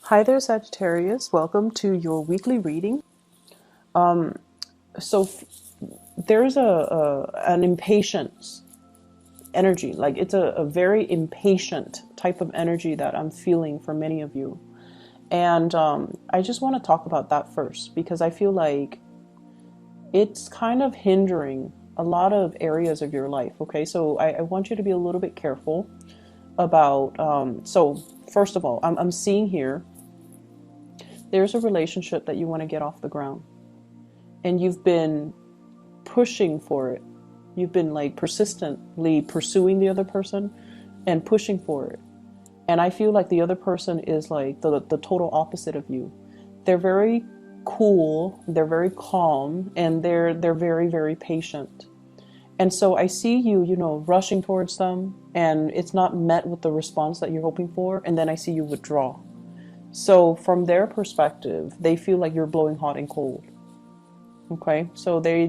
Hi there, Sagittarius. Welcome to your weekly reading. Um, so f- there's an impatience energy, like it's a very impatient type of energy that I'm feeling for many of you. And I just want to talk about that first because I feel like it's kind of hindering a lot of areas of your life. Okay, so I want you to be a little bit careful about. So, first of all, I'm seeing here there's a relationship that you want to get off the ground and you've been pushing for it. You've been like persistently pursuing the other person and pushing for it. And I feel like the other person is like the total opposite of you. They're very cool, they're very calm, and they're very, very patient. And so I see you, rushing towards them and it's not met with the response that you're hoping for, and then I see you withdraw. So from their perspective, they feel like you're blowing hot and cold. Okay, so they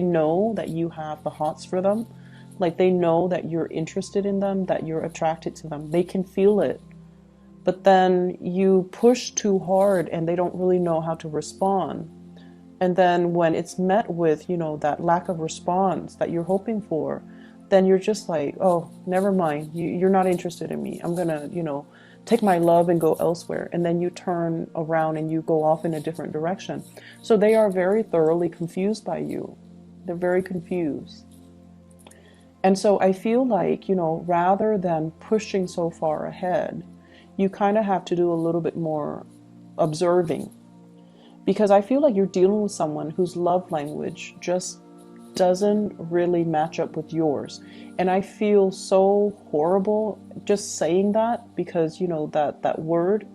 know that you have the hots for them, like they know that you're interested in them, that you're attracted to them. They can feel it, but then you push too hard, and they don't really know how to respond. And then when it's met with, that lack of response that you're hoping for, then you're just like, oh, never mind. You're not interested in me. I'm gonna, take my love and go elsewhere. And then you turn around and you go off in a different direction. So they are very thoroughly confused by you. They're very confused. And so I feel like, rather than pushing so far ahead, you kind of have to do a little bit more observing, because I feel like you're dealing with someone whose love language just doesn't really match up with yours. And I feel so horrible just saying that, because that word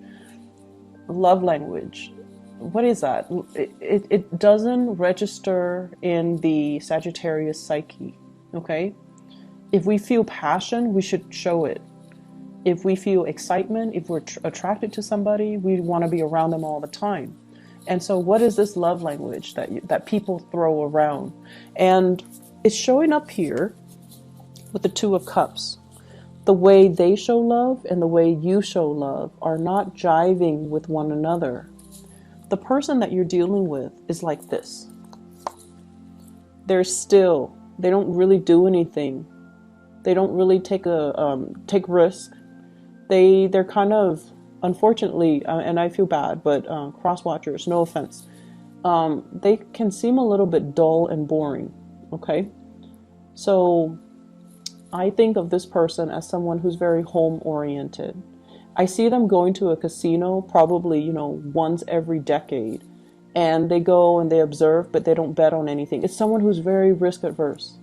love language, what is that? It doesn't register in the Sagittarius psyche. Okay, if we feel passion, we should show it. If we feel excitement, if we're attracted to somebody, we want to be around them all the time. And so what is this love language that people throw around? And it's showing up here with the Two of Cups. The way they show love and the way you show love are not jiving with one another. The person that you're dealing with is like this. They're still, they don't really do anything. They don't really take risk. They're kind of, unfortunately, and I feel bad, but cross watchers, no offense, they can seem a little bit dull and boring. Okay, so I think of this person as someone who's very home oriented. I see them going to a casino probably, once every decade, and they go and they observe, but they don't bet on anything. It's someone who's very risk adverse.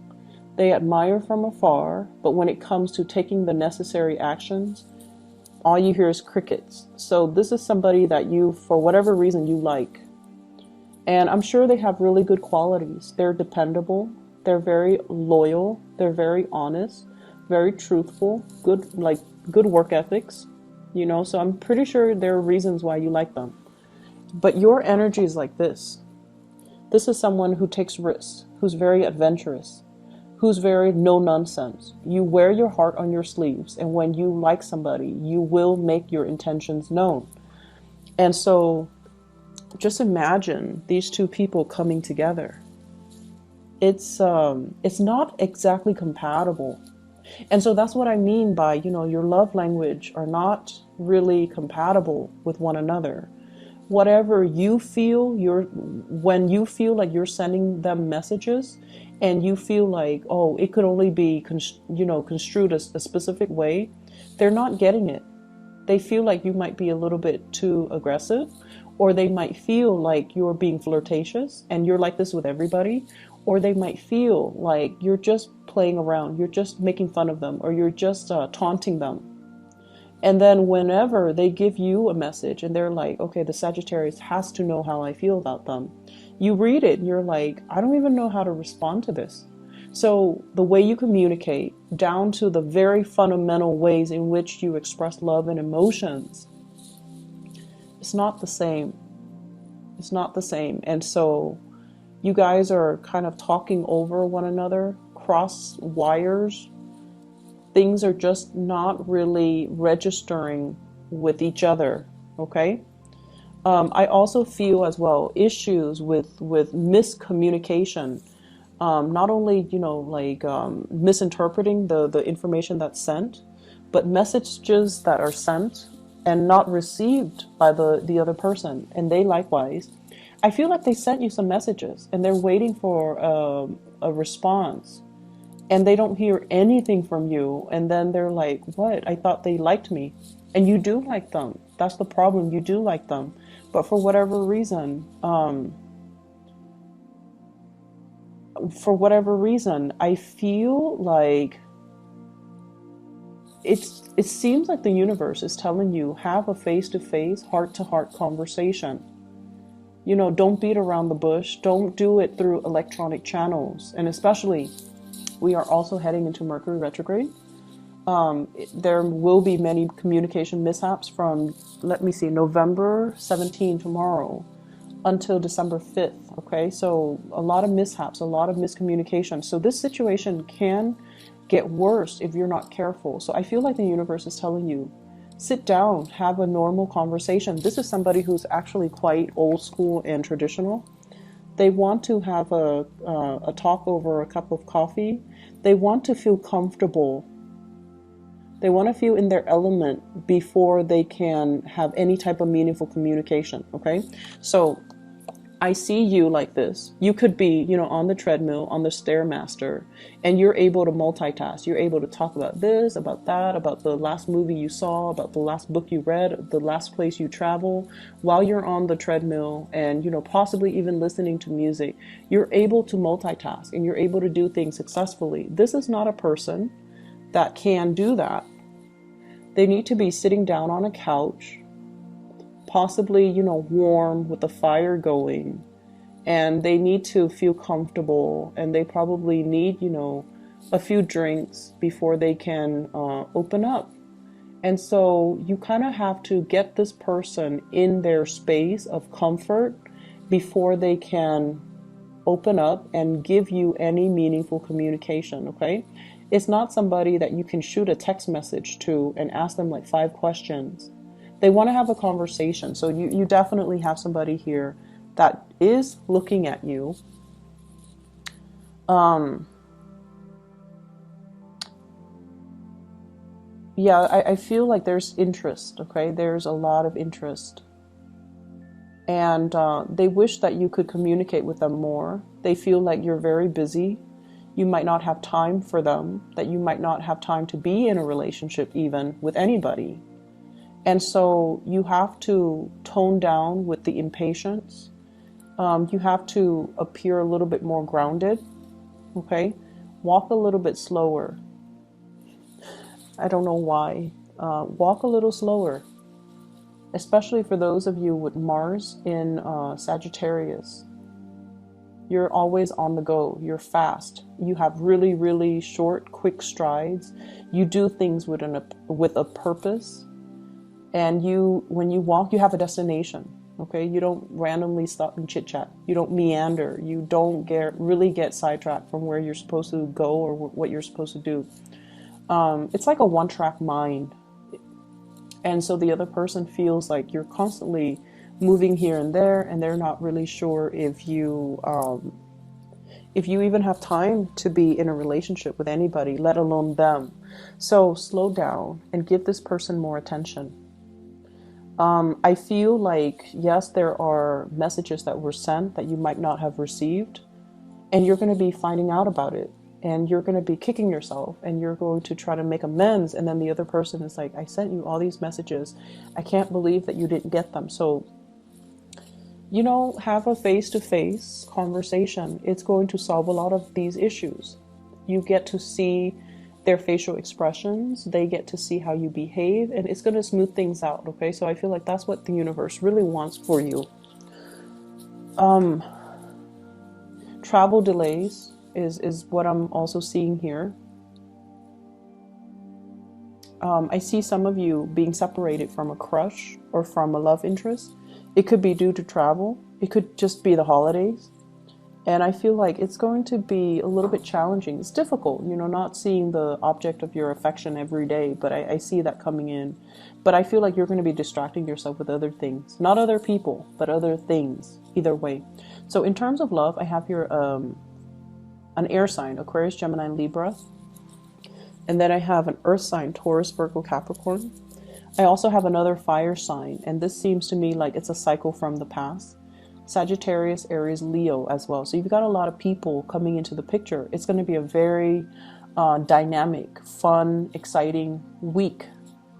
They admire from afar, but when it comes to taking the necessary actions, all you hear is crickets. So this is somebody that you, for whatever reason, you like. And I'm sure they have really good qualities. They're dependable. They're very loyal. They're very honest, very truthful, good work ethics, so I'm pretty sure there are reasons why you like them. But your energy is like this. This is someone who takes risks, who's very adventurous, who's very no nonsense. You wear your heart on your sleeves, and when you like somebody, you will make your intentions known. And so just imagine these two people coming together. It's not exactly compatible. And so that's what I mean by, your love language are not really compatible with one another. Whatever you feel, when you feel like you're sending them messages and you feel like, oh, it could only be construed as a specific way, they're not getting it. They feel like you might be a little bit too aggressive, or they might feel like you're being flirtatious and you're like this with everybody, or they might feel like you're just playing around, you're just making fun of them, or you're just taunting them. And then whenever they give you a message and they're like, okay, the Sagittarius has to know how I feel about them, you read it and you're like, I don't even know how to respond to this. So the way you communicate, down to the very fundamental ways in which you express love and emotions, it's not the same. It's not the same. And so you guys are kind of talking over one another, cross wires. things are just not really registering with each other, okay? I also feel as well issues with miscommunication. Not only, you know, like misinterpreting the information that's sent, but messages that are sent and not received by the other person, and they likewise. I feel like they sent you some messages and they're waiting for a response, and they don't hear anything from you, and then they're like, what? I thought they liked me. And you do like them. That's the problem. You do like them. But for whatever reason, I feel like it seems like the universe is telling you, have a face-to-face, heart-to-heart conversation. You know, don't beat around the bush. Don't do it through electronic channels. And especially, we are also heading into Mercury retrograde. There will be many communication mishaps from, let me see, November 17, tomorrow, until December 5th. Okay, so a lot of mishaps, a lot of miscommunication. So this situation can get worse if you're not careful. So I feel like the universe is telling you, sit down, have a normal conversation. This is somebody who's actually quite old school and traditional. They want to have a talk over a cup of coffee. They want to feel comfortable. They want to feel in their element before they can have any type of meaningful communication, okay? So I see you like this. You could be, you know, on the treadmill, on the Stairmaster, and you're able to multitask. You're able to talk about this, about that, about the last movie you saw, about the last book you read, the last place you travel, while you're on the treadmill and, you know, possibly even listening to music. You're able to multitask and you're able to do things successfully. This is not a person that can do that. They need to be sitting down on a couch, possibly, you know, warm with the fire going, and they need to feel comfortable, and they probably need, you know, a few drinks before they can open up. And so you kind of have to get this person in their space of comfort before they can open up and give you any meaningful communication, okay? It's not somebody that you can shoot a text message to and ask them like 5 questions. They want to have a conversation. So you definitely have somebody here that is looking at you. Yeah, I feel like there's interest, okay? There's a lot of interest. And they wish that you could communicate with them more. They feel like you're very busy. You might not have time for them, that you might not have time to be in a relationship even with anybody. And so you have to tone down with the impatience. You have to appear a little bit more grounded, okay? Walk a little bit slower. I don't know why. Walk a little slower, especially for those of you with Mars in Sagittarius. You're always on the go. You're fast. You have really, really short, quick strides. You do things with a purpose. And when you walk, you have a destination. Okay, you don't randomly stop and chit chat. You don't meander. You don't really get sidetracked from where you're supposed to go or what you're supposed to do. It's like a one-track mind. And so the other person feels like you're constantly moving here and there, and they're not really sure if you even have time to be in a relationship with anybody, let alone them. So slow down and give this person more attention. I feel like, yes, there are messages that were sent that you might not have received, and you're going to be finding out about it, and you're going to be kicking yourself, and you're going to try to make amends, and then the other person is like, I sent you all these messages. I can't believe that you didn't get them. So, you know, have a face-to-face conversation. It's going to solve a lot of these issues. You get to see their facial expressions. They get to see how you behave, and it's going to smooth things out, okay? So I feel like that's what the universe really wants for you. Travel delays is what I'm also seeing here. I see some of you being separated from a crush or from a love interest. It could be due to travel. It could just be the holidays. And I feel like it's going to be a little bit challenging. It's difficult, you know, not seeing the object of your affection every day, but I see that coming in. But I feel like you're going to be distracting yourself with other things, not other people, but other things, either way. So in terms of love, I have here an air sign, Aquarius, Gemini, Libra. And then I have an earth sign, Taurus, Virgo, Capricorn. I also have another fire sign, and this seems to me like it's a cycle from the past. Sagittarius, Aries, Leo as well. So you've got a lot of people coming into the picture. It's going to be a very dynamic, fun, exciting week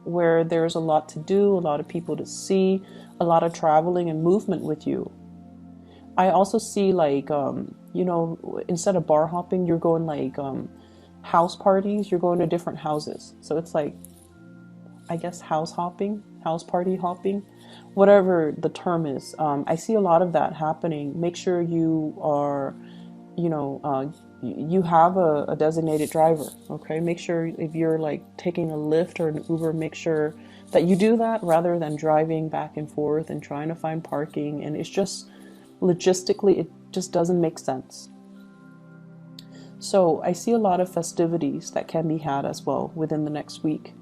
where there's a lot to do, a lot of people to see, a lot of traveling and movement with you. I also see like, you know, instead of bar hopping, you're going like house parties, you're going to different houses. So it's like, I guess, house hopping, house party hopping, whatever the term is. I see a lot of that happening. Make sure you are, you know, you have a designated driver, okay? Make sure if you're like taking a Lyft or an Uber, make sure that you do that rather than driving back and forth and trying to find parking. And it's just, logistically, it just doesn't make sense. So I see a lot of festivities that can be had as well within the next week.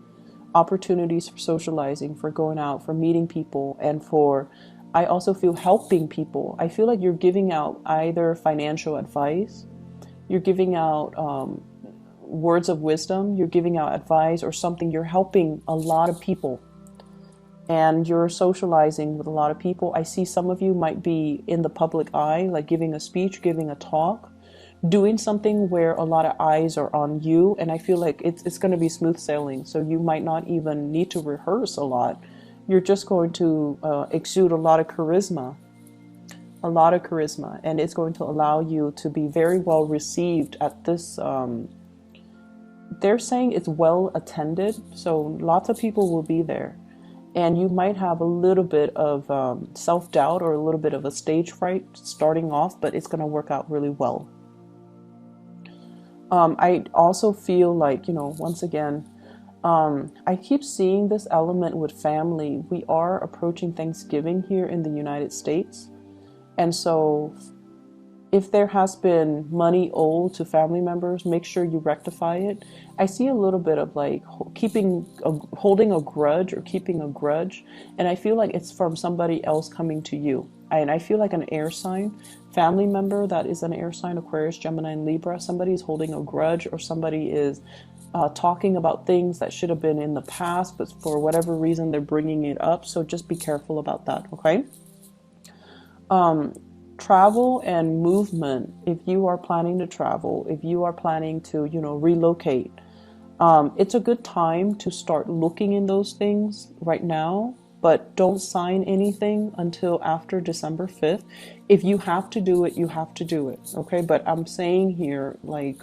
Opportunities for socializing, for going out, for meeting people, and for, I also feel, helping people. I feel like you're giving out either financial advice, you're giving out words of wisdom, you're giving out advice or something. You're helping a lot of people and you're socializing with a lot of people. I see some of you might be in the public eye, like giving a speech, giving a talk, doing something where a lot of eyes are on you. And I feel like it's going to be smooth sailing. So you might not even need to rehearse a lot. You're just going to exude a lot of charisma, and it's going to allow you to be very well received at this. They're saying it's well attended. So lots of people will be there. And you might have a little bit of self-doubt or a little bit of a stage fright starting off, but it's going to work out really well. I also feel like, you know, once again, I keep seeing this element with family. We are approaching Thanksgiving here in the United States. And so if there has been money owed to family members, make sure you rectify it. I see a little bit of like holding a grudge or keeping a grudge. And I feel like it's from somebody else coming to you. And I feel like an air sign, family member that is an air sign, Aquarius, Gemini, and Libra, somebody is holding a grudge or somebody is talking about things that should have been in the past, but for whatever reason, they're bringing it up. So just be careful about that, okay? Travel and movement. If you are planning to travel, if you are planning to, you know, relocate, it's a good time to start looking in those things right now, but don't sign anything until after December 5th. If you have to do it, you have to do it, okay? But I'm saying here, like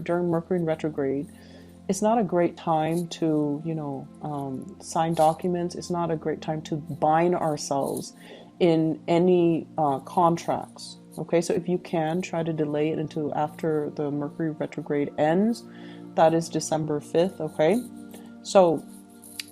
during Mercury in retrograde, it's not a great time to, you know, sign documents. It's not a great time to bind ourselves in any contracts. Okay, so if you can, try to delay it until after the Mercury retrograde ends. That is December 5th, okay? So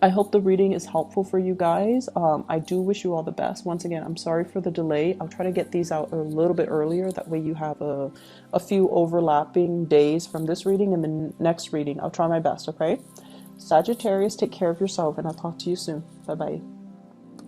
I hope the reading is helpful for you guys. I do wish you all the best. Once again, I'm sorry for the delay. I'll try to get these out a little bit earlier. That way you have a few overlapping days from this reading and the next reading. I'll try my best, okay? Sagittarius, take care of yourself, and I'll talk to you soon. Bye-bye.